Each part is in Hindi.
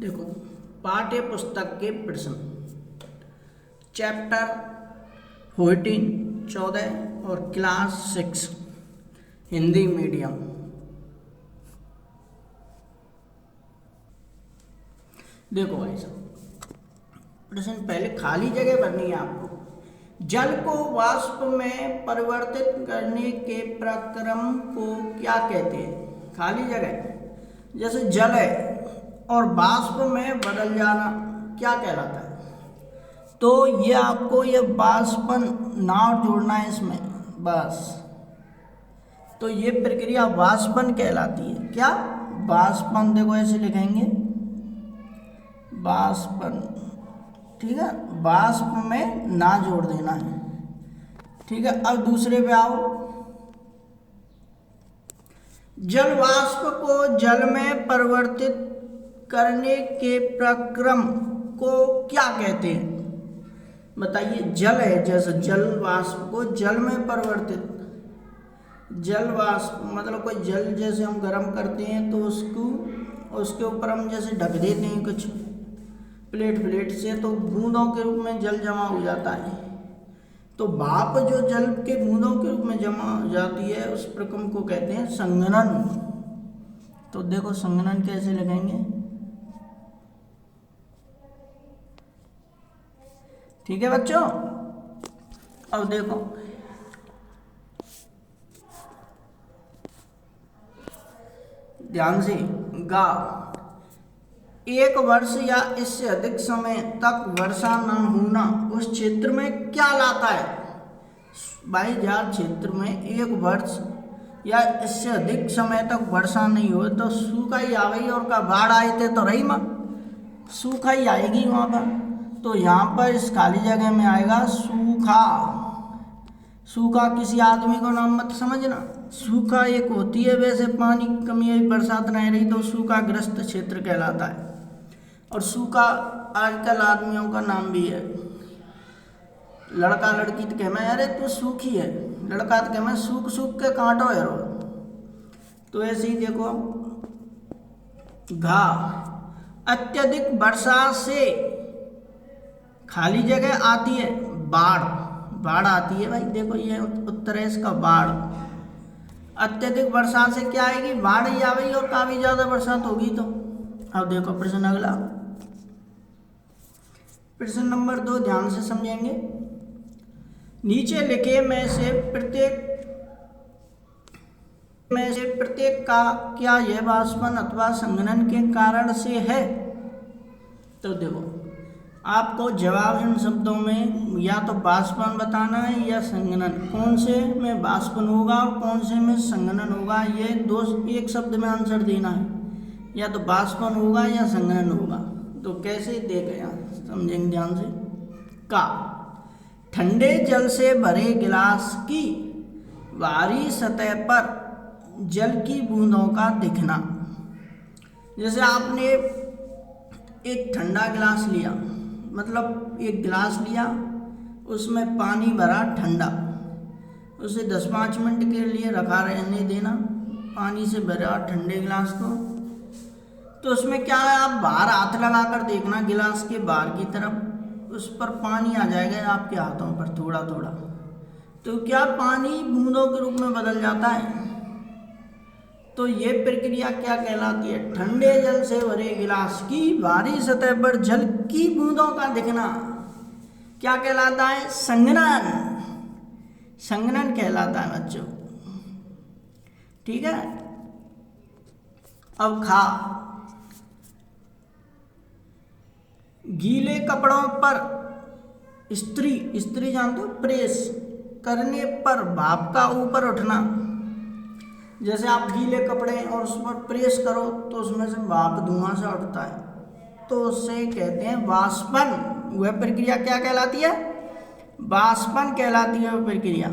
देखो, पाठ्य पुस्तक के प्रश्न चैप्टर 14 और क्लास 6 हिंदी मीडियम। देखो भाई साहब, प्रश्न पहले खाली जगह भरनी है आपको। जल को वाष्प में परिवर्तित करने के प्रक्रम को क्या कहते हैं? खाली जगह, जैसे जल है और वाष्प में बदल जाना क्या कहलाता है? तो ये आपको ये वाष्पन नाव जोड़ना है इसमें बस। तो ये प्रक्रिया वाष्पन कहलाती है। क्या? वाष्पन। देखो ऐसे लिखेंगे वाष्पन, ठीक है। वाष्प में ना जोड़ देना है, ठीक है। अब दूसरे पे आओ। जल वाष्प को जल में परिवर्तित करने के प्रक्रम को क्या कहते हैं? बताइए। जल है, जैसे जल वाष्प को जल में परिवर्तित, जल वाष्प मतलब कोई जल जैसे हम गर्म करते हैं तो उसके ऊपर हम जैसे ढक देते हैं कुछ प्लेट से, तो बूंदों के रूप में जल जमा हो जाता है। तो भाप जो जल के बूंदों के रूप में जमा हो जाती है उस प्रक्रम को कहते हैं संघनन। तो देखो संघनन कैसे लगाएंगे, ठीक है बच्चों। अब देखो, ध्यान से गा। एक वर्ष या इससे अधिक समय तक वर्षा न होना उस क्षेत्र में क्या लाता है? भाई जार क्षेत्र में एक वर्ष या इससे अधिक समय तक वर्षा नहीं हो तो सूखा ही आवेगी, और का बाढ़ आए थे तो रही माँ सूखा ही आएगी वहाँ पर। तो यहाँ पर इस खाली जगह में आएगा सूखा। सूखा किसी आदमी को नाम मत समझना। सूखा एक होती है वैसे पानी की कमी है, बरसात नहीं रही तो सूखाग्रस्त क्षेत्र कहलाता है। और सूखा आजकल आदमियों का नाम भी है। लड़का लड़की तो कह मैं अरे तू सूखी है, लड़का तो कह मैं सूख के कांटो है रो। तो ऐसे ही देखो घा। अत्यधिक वर्षा से खाली जगह आती है बाढ़। बाढ़ आती है भाई, देखो ये उत्तरेश का बाढ़। अत्यधिक वर्षा से क्या आएगी? बाढ़ ही आएगी, और काफी ज्यादा बरसात होगी तो। अब देखो प्रश्न अगला, प्रश्न नंबर 2 ध्यान से समझेंगे। नीचे लिखे में से प्रत्येक का क्या यह वाष्पन अथवा संघनन के कारण से है? तो देखो आपको जवाब इन शब्दों में या तो वाष्पन बताना है या संघनन। कौन से में वाष्पन होगा और कौन से में संघनन होगा, ये दो एक शब्द में आंसर देना है। या तो वाष्पन होगा या संघनन होगा। तो कैसे देखें यहाँ समझेंगे ध्यान से। का ठंडे जल से भरे गिलास की बाहरी सतह पर जल की बूंदों का दिखना। जैसे आपने एक ठंडा गिलास लिया, मतलब एक गिलास लिया उसमें पानी भरा ठंडा, उसे 10-5 मिनट के लिए रखा रहने देना पानी से भरा ठंडे गिलास को। तो उसमें क्या है, आप बाहर हाथ लगा कर देखना गिलास के बाहर की तरफ, उस पर पानी आ जाएगा आपके हाथों पर थोड़ा थोड़ा। तो क्या पानी बूंदों के रूप में बदल जाता है। तो ये प्रक्रिया क्या कहलाती है? ठंडे जल से भरे गिलास की बाहरी सतह पर जल की बूंदों का दिखना क्या कहलाता है? संघनन। संघनन कहलाता है बच्चों, ठीक है। अब खा। गीले कपड़ों पर स्त्री जानते हो, प्रेस करने पर भाप का ऊपर उठना। जैसे आप गीले कपड़े और उस पर प्रेस करो तो उसमें से भाप धुआं सा उठता है, तो उससे कहते हैं वाष्पन। वह प्रक्रिया क्या कहलाती है? वाष्पन कहलाती है वह प्रक्रिया।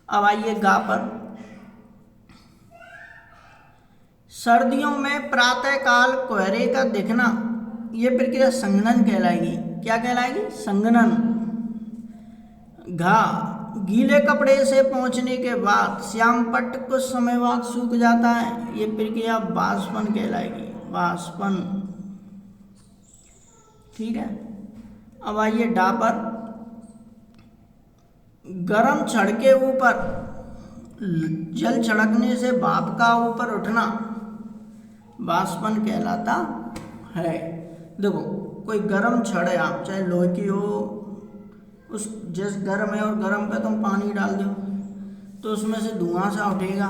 अब आइए गा पर। सर्दियों में प्रातःकाल कोहरे का दिखना, यह प्रक्रिया संघनन कहलाएगी। क्या कहलाएगी? संघनन। घा गीले कपड़े से पोंछने के बाद श्यामपट्ट कुछ समय बाद सूख जाता है, ये प्रक्रिया वाष्पन कहलाएगी, वाष्पन। ठीक है। अब आइए डा पर, गर्म छड़ के ऊपर जल छिड़कने से भाप का ऊपर उठना वाष्पन कहलाता है। देखो कोई गर्म छड़ है, आप चाहे लोहे की हो, उस जैसे गर्म है और गर्म पे तुम पानी डाल दो तो उसमें से धुआं सा उठेगा,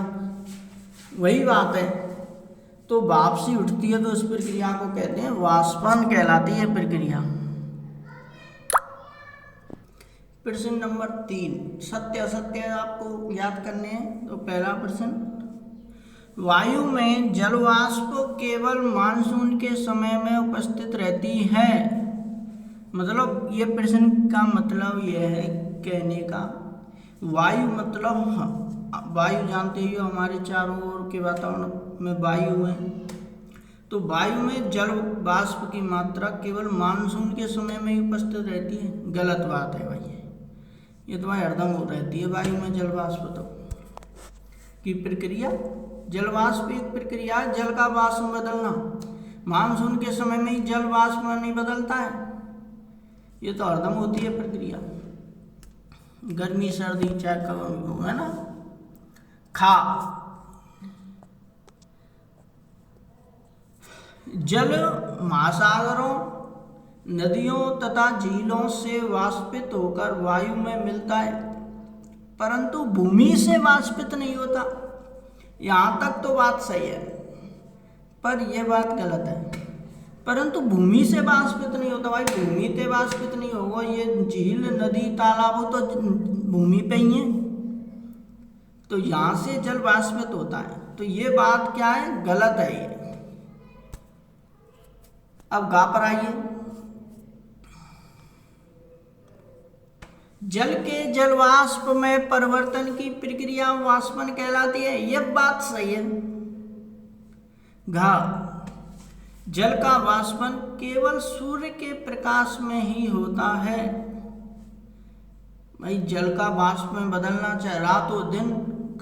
वही बात है। तो भाप सी उठती है, तो इस प्रक्रिया को कहते हैं वाष्पन कहलाती है प्रक्रिया। प्रश्न नंबर 3, सत्य असत्य आपको याद करने हैं। तो पहला प्रश्न, वायु में जल वाष्प केवल मानसून के समय में उपस्थित रहती है। मतलब ये प्रश्न का मतलब यह है कहने का, वायु मतलब वायु जानते ही हो, हमारे चारों ओर के वातावरण में वायु है। तो वायु में जल वाष्प की मात्रा केवल मानसून के समय में ही उपस्थित रहती है, गलत बात है भाई। ये तो भाई हरदम हो रहती है वायु में जल वाष्प तो की प्रक्रिया। जल वाष्प एक प्रक्रिया है, जल का वाष्प में बदलना। मानसून के समय में ही जल वाष्प में नहीं बदलता है, ये तो हरदम होती है प्रक्रिया, गर्मी सर्दी चाहे कब हो, है ना। खा, जल महासागरों, नदियों तथा झीलों से वाष्पित होकर वायु में मिलता है, परंतु भूमि से वाष्पित नहीं होता। यहाँ तक तो बात सही है, पर यह बात गलत है। परंतु भूमि से वाष्पित नहीं होता भाई, भूमि से वाष्पित नहीं होगा। ये झील नदी तालाब तो भूमि पे ही है, तो यहाँ से जल वाष्पित होता है। तो ये बात क्या है, गलत है ये। अब गा पर आइए, जल के जल वाष्प में परिवर्तन की प्रक्रिया वाष्पन कहलाती है, यह बात सही है। घा, जल का वाष्पन केवल सूर्य के प्रकाश में ही होता है। भाई जल का वाष्प में बदलना चाहे रात हो दिन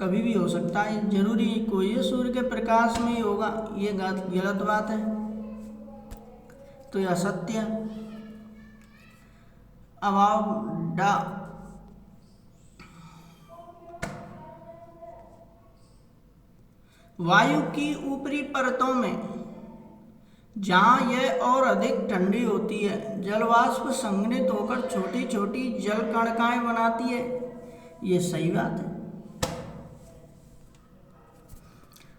कभी भी हो सकता है, जरूरी कोई है सूर्य के प्रकाश में ही होगा, ये गलत बात है, तो यह सत्य। अब आओ डा, वायु की ऊपरी परतों में जहाँ यह और अधिक ठंडी होती है, जलवाष्प संघनित होकर छोटी छोटी जल कणिकाएं बनाती है, ये सही बात है।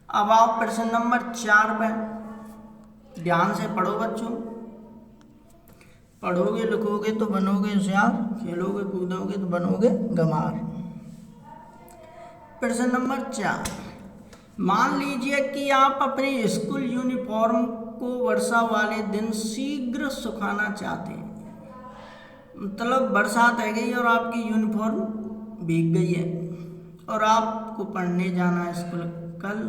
अब आप प्रश्न नंबर 4 पे ध्यान से पढ़ो बच्चों, पढ़ोगे लिखोगे तो बनोगे होशियार, खेलोगे कूदोगे तो बनोगे गंवार। प्रश्न नंबर 4, मान लीजिए कि आप अपनी स्कूल यूनिफॉर्म को वर्षा वाले दिन शीघ्र सुखाना चाहते हैं। मतलब बरसात आ गई और आपकी यूनिफॉर्म भीग गई है और आपको पढ़ने जाना है स्कूल कल,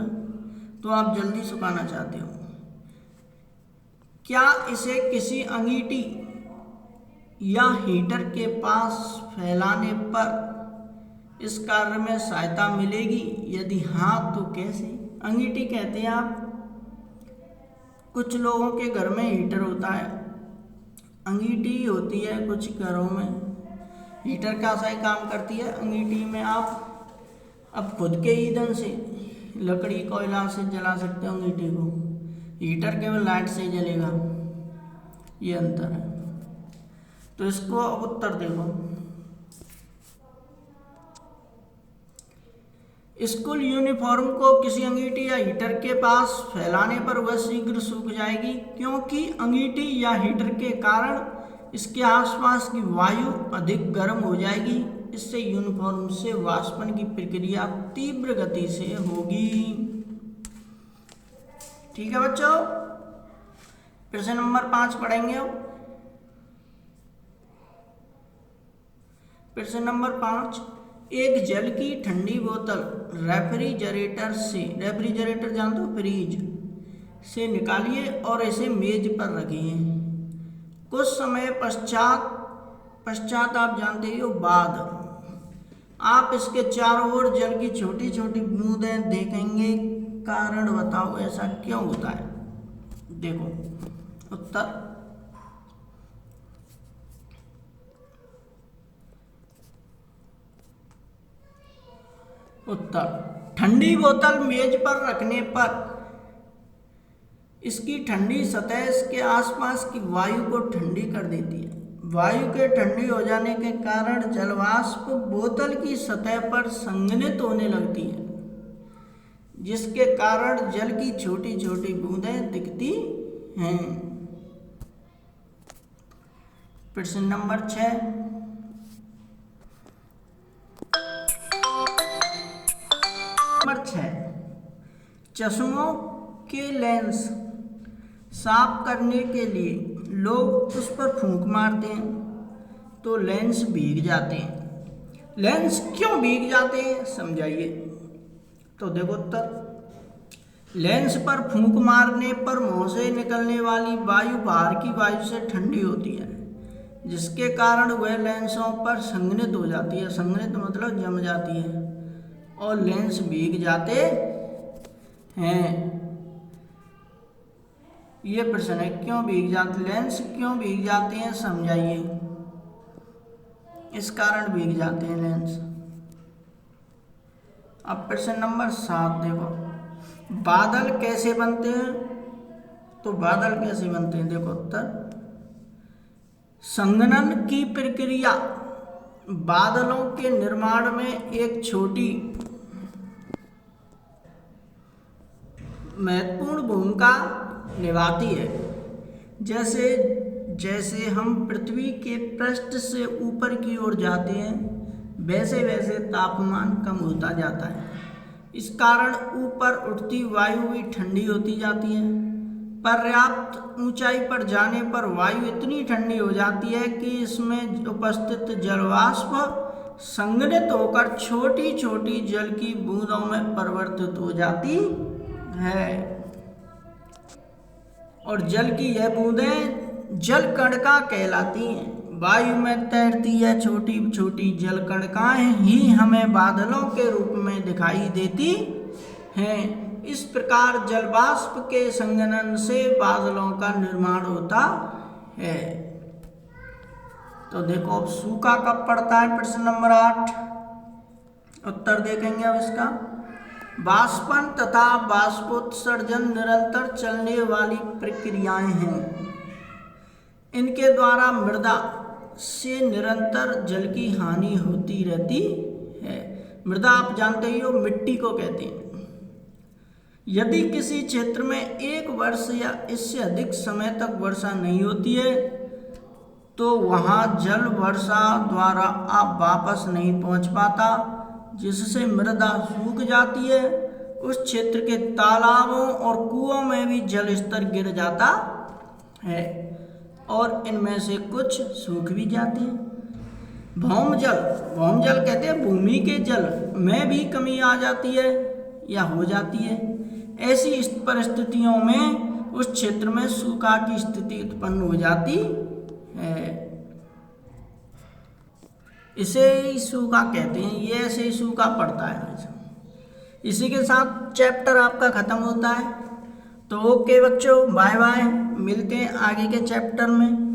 तो आप जल्दी सुखाना चाहते हो। क्या इसे किसी अंगीठी या हीटर के पास फैलाने पर इस कार्य में सहायता मिलेगी? यदि हाँ तो कैसे? अंगीठी कहते हैं आप, कुछ लोगों के घर में हीटर होता है, अंगीठी होती है कुछ घरों में। हीटर का सा काम करती है, अंगीठी में आप अब खुद के ईंधन से लकड़ी कोयला से जला सकते हो अंगीठी को, हीटर केवल लाइट से ही जलेगा, ये अंतर है। तो इसको अब उत्तर देखो, स्कूल यूनिफॉर्म को किसी अंगीठी या हीटर के पास फैलाने पर वह शीघ्र सूख जाएगी, क्योंकि अंगीठी या हीटर के कारण इसके आसपास की वायु अधिक गर्म हो जाएगी। इससे यूनिफॉर्म से वाष्पन की प्रक्रिया तीव्र गति से होगी। ठीक है बच्चों, प्रश्न नंबर 5 पढ़ेंगे अब। प्रश्न नंबर 5, एक जल की ठंडी बोतल रेफ्रिजरेटर से, रेफ्रिजरेटर जानते हो फ्रीज से निकालिए और इसे मेज पर रखिए। कुछ समय पश्चात आप जानते हो बाद आप इसके चारों ओर जल की छोटी छोटी बूंदें देखेंगे। कारण बताओ ऐसा क्यों होता है? देखो उत्तर, ठंडी बोतल मेज पर रखने पर इसकी ठंडी सतह इसके आसपास की वायु को ठंडी कर देती है। वायु के ठंडी हो जाने के कारण जलवाष्प बोतल की सतह पर संघनित होने लगती है, जिसके कारण जल की छोटी छोटी बूंदें दिखती हैं। प्रश्न नंबर 6, चश्मों के लेंस साफ करने के लिए लोग उस पर फूंक मारते हैं तो लेंस भीग जाते हैं। लेंस क्यों भीग जाते हैं समझाइए। तो देखो उत्तर, लेंस पर फूंक मारने पर मुंह से निकलने वाली वायु बाहर की वायु से ठंडी होती है, जिसके कारण वह लेंसों पर संघनित हो जाती है। संघनित मतलब जम जाती है और लेंस भीग जाते हैं। ये प्रश्न है, क्यों भीग जाते, लेंस क्यों भीग जाते हैं समझाइए। इस कारण भीग जाते हैं लेंस। अब प्रश्न नंबर 7 देखो, बादल कैसे बनते हैं? तो बादल कैसे बनते हैं, देखो उत्तर, संघनन की प्रक्रिया बादलों के निर्माण में एक छोटी महत्वपूर्ण भूमिका निभाती है। जैसे जैसे हम पृथ्वी के पृष्ठ से ऊपर की ओर जाते हैं, वैसे वैसे तापमान कम होता जाता है। इस कारण ऊपर उठती वायु भी ठंडी होती जाती है। पर्याप्त ऊंचाई पर जाने पर वायु इतनी ठंडी हो जाती है कि इसमें उपस्थित जलवाष्प संघनित होकर छोटी छोटी जल की बूंदों में परिवर्तित हो जाती है और जल की यह बूंदें जल कणिका कहलाती हैं। वायु में तैरती यह छोटी छोटी जल कणिकाएं ही हमें बादलों के रूप में दिखाई देती हैं। इस प्रकार जलवाष्प के संघनन से बादलों का निर्माण होता है। तो देखो अब सूखा कब पड़ता है, प्रश्न नंबर 8 उत्तर देखेंगे अब इसका। वाष्पन तथा वाष्पोत्सर्जन निरंतर चलने वाली प्रक्रियाएं हैं। इनके द्वारा मृदा से निरंतर जल की हानि होती रहती है। मृदा आप जानते ही हो, मिट्टी को कहते हैं। यदि किसी क्षेत्र में एक वर्ष या इससे अधिक समय तक वर्षा नहीं होती है तो वहाँ जल वर्षा द्वारा आप वापस नहीं पहुँच पाता, जिससे मृदा सूख जाती है। उस क्षेत्र के तालाबों और कुओं में भी जल स्तर गिर जाता है और इनमें से कुछ सूख भी जाते हैं। भौमजल कहते हैं भूमि के जल में भी कमी आ जाती है या हो जाती है। ऐसी परिस्थितियों में उस क्षेत्र में सूखा की स्थिति उत्पन्न हो जाती है। इसे ही सूखा कहते हैं। ये ऐसे ही सूखा पड़ता है। इसी के साथ चैप्टर आपका खत्म होता है। तो ओके बच्चों, बाय बाय, मिलते हैं आगे के चैप्टर में।